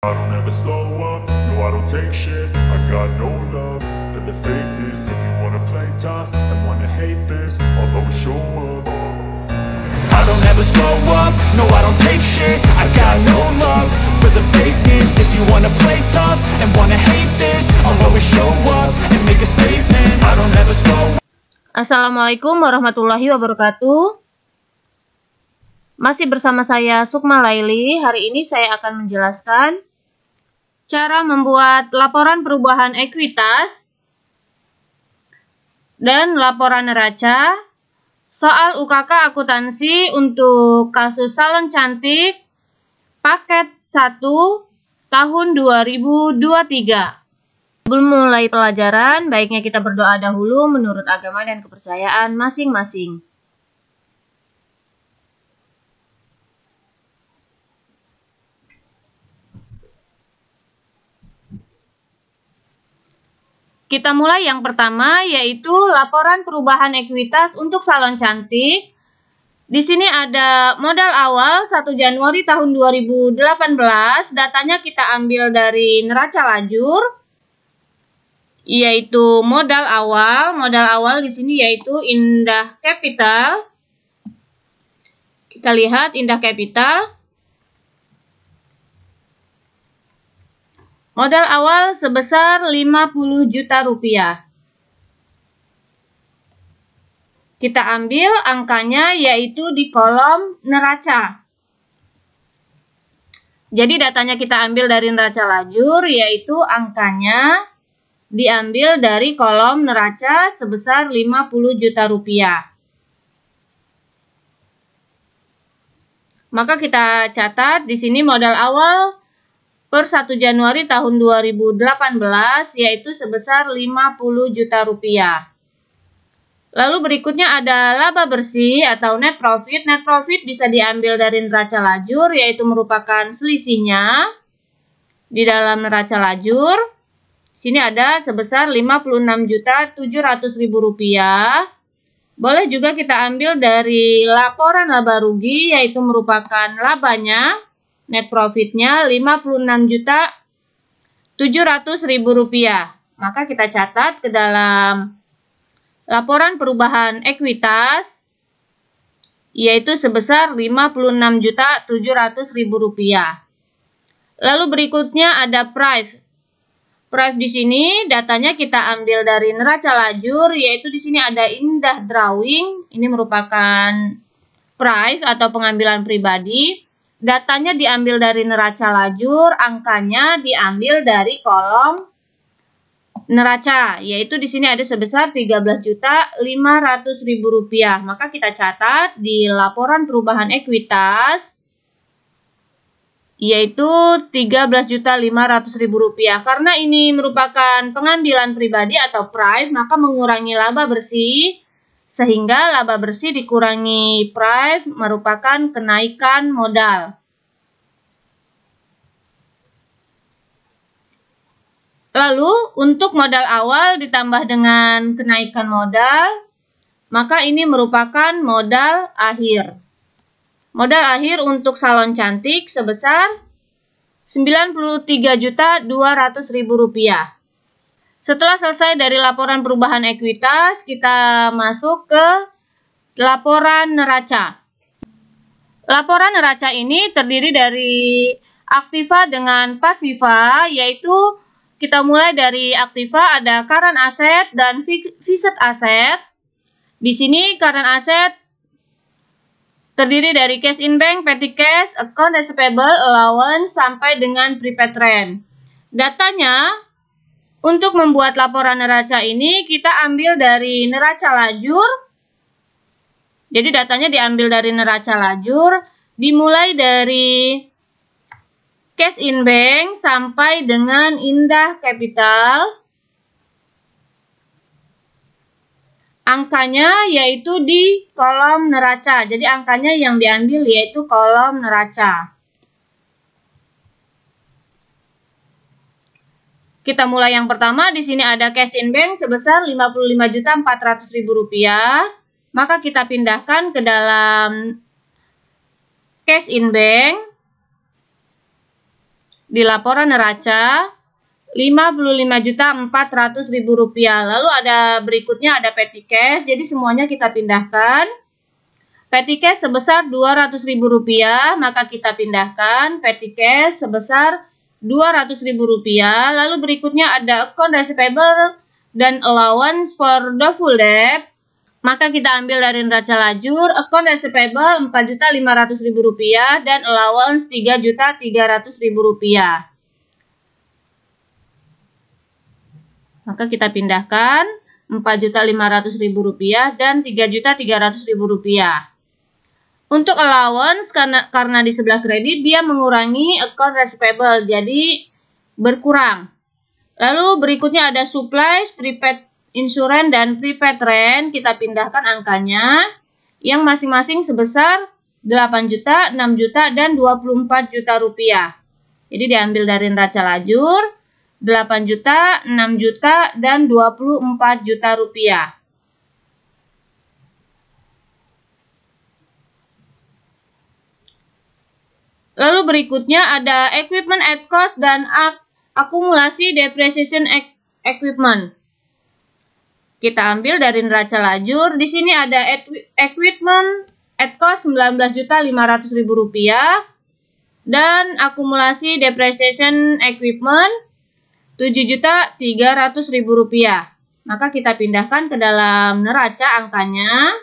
I don't ever slow up, no I don't take shit. I got no love for the fakeness. If you wanna play tough and wanna hate this, I'll always show up. I don't ever slow up, no I don't take shit. I got no love for the fakeness. If you wanna play tough and wanna hate this, I'll always show up and make a statement. I don't ever slow up. Assalamualaikum warahmatullahi wabarakatuh. Masih bersama saya Sukma Laili. Hari ini saya akan menjelaskan cara membuat laporan perubahan ekuitas dan laporan neraca soal UKK akuntansi untuk kasus salon cantik paket 1 tahun 2023. Sebelum mulai pelajaran, baiknya kita berdoa dahulu menurut agama dan kepercayaan masing-masing. Kita mulai yang pertama, yaitu laporan perubahan ekuitas untuk salon cantik. Di sini ada modal awal 1 Januari tahun 2018. Datanya kita ambil dari neraca lajur, yaitu modal awal. Modal awal di sini yaitu Indah Capital. Kita lihat Indah Capital. Modal awal sebesar 50 juta rupiah. Kita ambil angkanya yaitu di kolom neraca. Jadi datanya kita ambil dari neraca lajur, yaitu angkanya diambil dari kolom neraca sebesar 50 juta rupiah. Maka kita catat di sini modal awal per 1 Januari tahun 2018 yaitu sebesar 50 juta rupiah. Lalu berikutnya ada laba bersih atau net profit. Net profit bisa diambil dari neraca lajur, yaitu merupakan selisihnya di dalam neraca lajur. Sini ada sebesar 56.700.000 rupiah. Boleh juga kita ambil dari laporan laba rugi, yaitu merupakan labanya. Net profitnya 56.700.000 rupiah. Maka kita catat ke dalam laporan perubahan ekuitas, yaitu sebesar 56.700.000 rupiah. Lalu berikutnya ada price. Price di sini datanya kita ambil dari neraca lajur, yaitu di sini ada Indah Drawing. Ini merupakan price atau pengambilan pribadi. Datanya diambil dari neraca lajur, angkanya diambil dari kolom neraca, yaitu di sini ada sebesar 13.500.000 rupiah. Maka kita catat di laporan perubahan ekuitas, yaitu 13.500.000 rupiah. Karena ini merupakan pengambilan pribadi atau price, maka mengurangi laba bersih. Sehingga laba bersih dikurangi price merupakan kenaikan modal. Lalu untuk modal awal ditambah dengan kenaikan modal, maka ini merupakan modal akhir. Modal akhir untuk salon cantik sebesar 93.200.000 rupiah. Setelah selesai dari laporan perubahan ekuitas, kita masuk ke laporan neraca. Laporan neraca ini terdiri dari aktiva dengan pasiva, yaitu kita mulai dari aktiva ada current asset dan fixed asset. Di sini current asset terdiri dari cash in bank, petty cash, account receivable, allowance, sampai dengan prepaid rent. Datanya untuk membuat laporan neraca ini kita ambil dari neraca lajur. Jadi datanya diambil dari neraca lajur, dimulai dari cash in bank sampai dengan Indah Capital. Angkanya yaitu di kolom neraca. Jadi angkanya yang diambil yaitu kolom neraca. Kita mulai yang pertama, di sini ada cash in bank sebesar 55.400.000 rupiah. Maka kita pindahkan ke dalam cash in bank. di laporan neraca Rp55.400.000. Lalu ada berikutnya ada petty cash. Jadi semuanya kita pindahkan. Petty cash sebesar Rp200.000, maka kita pindahkan petty cash sebesar Rp200.000. Lalu berikutnya ada account receivable dan allowance for doubtful debt. Maka kita ambil dari neraca lajur, account receivable Rp4.500.000 dan allowance Rp3.300.000. Maka kita pindahkan Rp4.500.000 dan Rp3.300.000. Untuk allowance, karena di sebelah kredit dia mengurangi account receivable, jadi berkurang. Lalu berikutnya ada supplies, prepaid insurance, dan prepaid rent. Kita pindahkan angkanya yang masing-masing sebesar 8 juta, 6 juta, dan 24 juta rupiah. Jadi diambil dari neraca lajur 8 juta, 6 juta, dan 24 juta rupiah. Lalu berikutnya ada equipment at cost dan akumulasi depreciation equipment. Kita ambil dari neraca lajur. Di sini ada equipment at cost Rp19.500.000 dan akumulasi depreciation equipment Rp7.300.000. Maka kita pindahkan ke dalam neraca angkanya.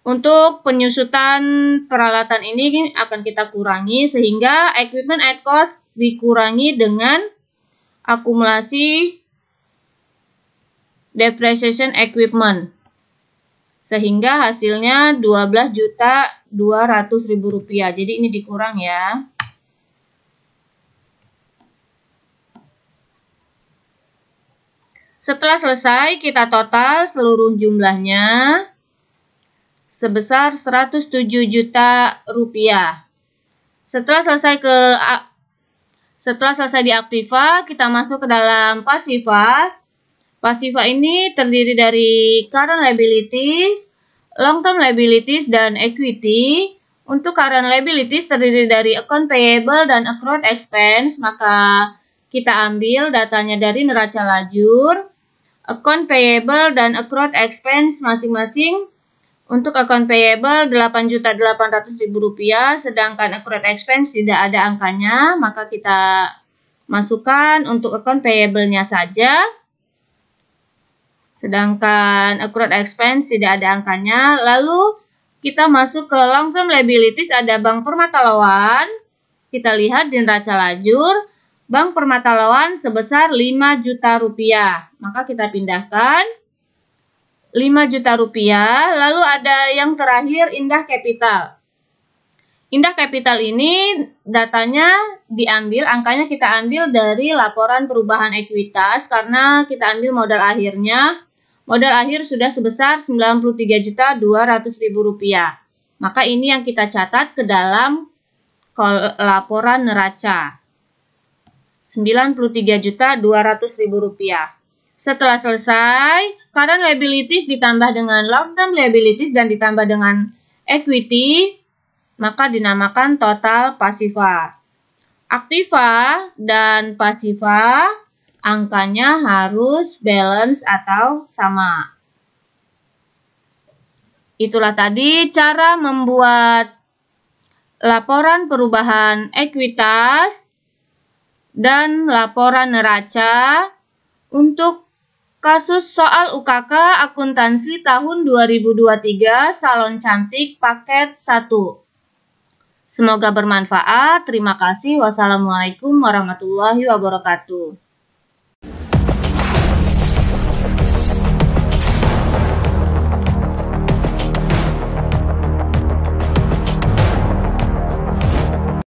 Untuk penyusutan peralatan ini akan kita kurangi sehingga equipment at cost dikurangi dengan akumulasi depreciation equipment. Sehingga hasilnya Rp12.200.000. Jadi ini dikurang ya. Setelah selesai kita total seluruh jumlahnya sebesar Rp107 juta. Setelah selesai di aktiva, kita masuk ke dalam pasiva. Pasiva ini terdiri dari current liabilities, long term liabilities, dan equity. Untuk current liabilities terdiri dari account payable dan accrued expense, maka kita ambil datanya dari neraca lajur. Account payable dan accrued expense masing-masing. Untuk account payable Rp8.800.000, sedangkan accrued expense tidak ada angkanya, maka kita masukkan untuk account payable-nya saja. Sedangkan accrued expense tidak ada angkanya. Lalu kita masuk ke long term liabilities, ada Bank Permata Lawan. Kita lihat di neraca lajur, Bank Permata Lawan sebesar Rp5 juta. Maka kita pindahkan Rp5 juta. Lalu ada yang terakhir Indah Capital. Indah Capital ini datanya diambil, angkanya kita ambil dari laporan perubahan ekuitas karena kita ambil modal akhirnya. Modal akhir sudah sebesar Rp93.200.000. Maka ini yang kita catat ke dalam laporan neraca. Rp93.200.000. Setelah selesai, current liabilities ditambah dengan long term liabilities dan ditambah dengan equity, maka dinamakan total pasiva. Aktiva dan pasiva angkanya harus balance atau sama. Itulah tadi cara membuat laporan perubahan ekuitas dan laporan neraca untuk kasus soal UKK akuntansi tahun 2023 Salon Cantik paket 1. Semoga bermanfaat. Terima kasih. Wassalamualaikum warahmatullahi wabarakatuh.